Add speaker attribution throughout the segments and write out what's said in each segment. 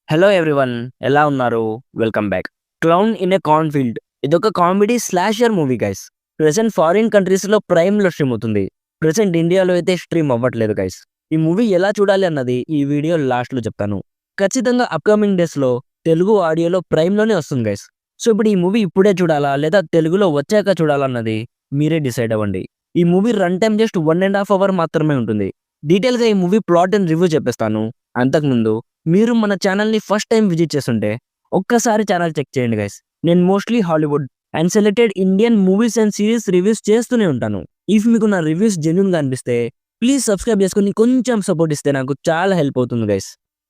Speaker 1: Hello everyone, ఎలా ఉన్నారు? Welcome back. 'Clown in a cornfield' ఇదొక comedy slasher movie guys. Present foreign కంట్రీస్‌లో ప్రైమ్‌లో స్ట్రీమ్ అవుతుంది. ప్రెజెంట్ ఇండియాలో అయితే స్ట్రీమ్ అవ్వట్లేదు గైస్. ఈ మూవీ ఎలా చూడాలి అన్నది ఈ వీడియో లాస్ట్‌లో చెప్తాను. ఖచ్చితంగా అప్‌కమింగ్ డేస్‌లో తెలుగు ఆడియోలో ప్రైమ్‌లోనే వస్తుంది గైస్. సో ఇప్పుడు ఈ మూవీ ఇప్పుడే చూడాలా లేదా తెలుగులో వచ్చాక చూడాలా అన్నది మీరే డిసైడ్ అవ్వండి. ఈ movie run time just 1.5 hour మాత్రమే ఉంటుంది. డీటెయిల్‌గా ఈ మూవీ ప్లాట్ అండ్ రివ్యూ చెప్పేస్తాను. అంతకుముందు మీరు మన ఛానల్‌ని ఫస్ట్ టైమ్ విజిట్ చేస్తుంటే ఒక్కసారి ఛానల్ చెక్ చేయండి గైస్. నేను mostly Hollywood and selected Indian movies and series reviews చేస్తూనే ఉంటాను. ఇఫ్ మీకు నా రివ్యూస్ జెన్యూన్‌గా అనిపిస్తే ప్లీజ్ సబ్స్క్రైబ్ చేసుకొని కొంచెం సపోర్ట్ ఇస్తే నాకు చాలా హెల్ప్ అవుతుంది గైస్.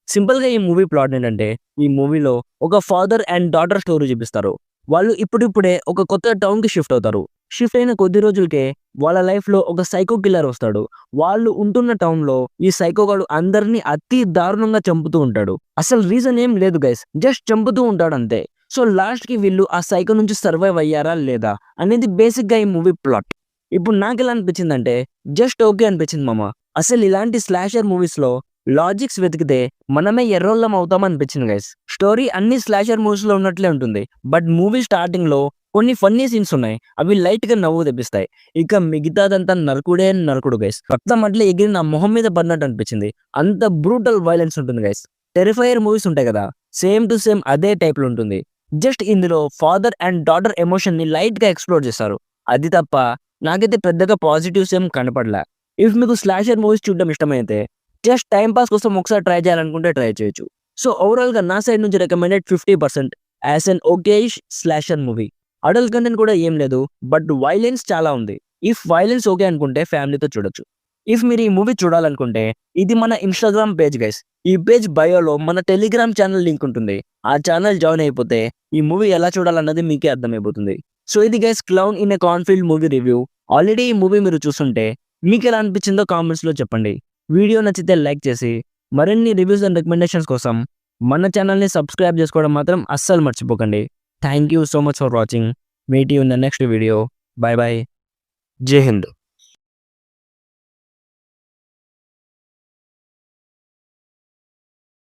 Speaker 1: సింపుల్‌గా ఈ మూవీ ప్లాట్ ఏంటంటే, ఈ మూవీలో ఒక ఫాదర్ అండ్ డాటర్ స్టోరీ చూపిస్తారు. వాళ్ళు ఇప్పుడిప్పుడే ఒక కొత్త టౌన్‌కి షిఫ్ట్ అవుతారు. షిఫ్ట్ అయిన కొద్ది రోజులకే వాళ్ళ లైఫ్‌లో ఒక సైకో కిల్లర్ వస్తాడు. వాళ్ళు ఉంటున్న టౌన్‌లో ఈ సైకో గాడు అందరిని అతి దారుణంగా చంపుతూ ఉంటాడు. అసలు రీజన్ ఏం లేదు గైస్. జస్ట్ చంపుతూ ఉంటాడు అంతే. సో లాస్ట్‌కి వీళ్ళు ఆ సైకో నుంచి సర్వైవ్ అయ్యారా లేదా అనేది బేసిక్‌గా ఈ మూవీ ప్లాట్. ఇప్పుడు నాకెలా అనిపించిందంటే జస్ట్ ఓకే అనిపించింది మామ. అసలు ఇలాంటి స్లాషర్ మూవీస్‌లో లాజిక్స్ వెతికితే మనమే ఎర్రోళ్ళం అవుతాం అనిపించింది గైస్. స్టోరీ అన్ని స్లాషర్ మూవీస్‌లో ఉన్నట్లే ఉంటుంది. బట్ మూవీ స్టార్టింగ్‌లో కొన్ని ఫన్నీ సీన్స్ ఉన్నాయి. అవి లైట్‌గా నవ్వు తెప్పిస్తాయి. ఇక మిగతాదంతా నరకుడే నరకుడు గైస్. రక్తం అట్లే ఎగిరి నా మొహం మీద పడినట్టు అనిపించింది. అంత బ్రూటల్ వైలెన్స్ ఉంటుంది గైస్. టెరిఫైయర్ మూవీస్ ఉంటాయి కదా, సేమ్ టు సేమ్ అదే టైప్‌లో ఉంటుంది. జస్ట్ ఇందులో ఫాదర్ అండ్ డాటర్ ఎమోషన్‌ని లైట్‌గా ఎక్స్‌ప్లోర్ చేశారు. అది తప్ప నాకైతే పెద్దగా పాజిటివ్స్ ఏం కనపడలే. ఇఫ్ మీకు స్లాషర్ మూవీస్ చూడడం ఇష్టమైతే జస్ట్ టైమ్ పాస్ కోసం ఒకసారి ట్రై చేయాలనుకుంటే ట్రై చేయొచ్చు. సో ఓవరాల్‌గా నా సైడ్ నుంచి recommended 50% as an okayish slasher movie. Adult content కూడా ఏం లేదు. బట్ వైలెన్స్ చాలా ఉంది. ఇఫ్ వైలెన్స్ ఓకే అనుకుంటే ఫ్యామిలీతో చూడొచ్చు. ఇఫ్ మీరు ఈ మూవీ చూడాలనుకుంటే ఇది మన ఇన్‌స్టాగ్రామ్ పేజ్ గైస్. ఈ పేజ్ బయోలో మన టెలిగ్రామ్ ఛానల్ లింక్ ఉంటుంది. ఆ ఛానల్ జాయిన్ అయిపోతే ఈ మూవీ ఎలా చూడాలన్నది మీకే అర్థమైపోతుంది. సో ఇది guys 'clown in a cornfield' movie review. Already ఈ మూవీ మీరు చూసుంటే మీకెలా అనిపించిందో కామెంట్స్‌లో చెప్పండి. వీడియో నచ్చితే లైక్ చేసి మరిన్ని రివ్యూస్ అండ్ రికమెండేషన్స్ కోసం మన ఛానల్‌ని సబ్స్క్రైబ్ చేసుకోవడం మాత్రం అస్సలు మర్చిపోకండి. Thank you so much for watching. Meet you in the next video. By by. జై హింద్.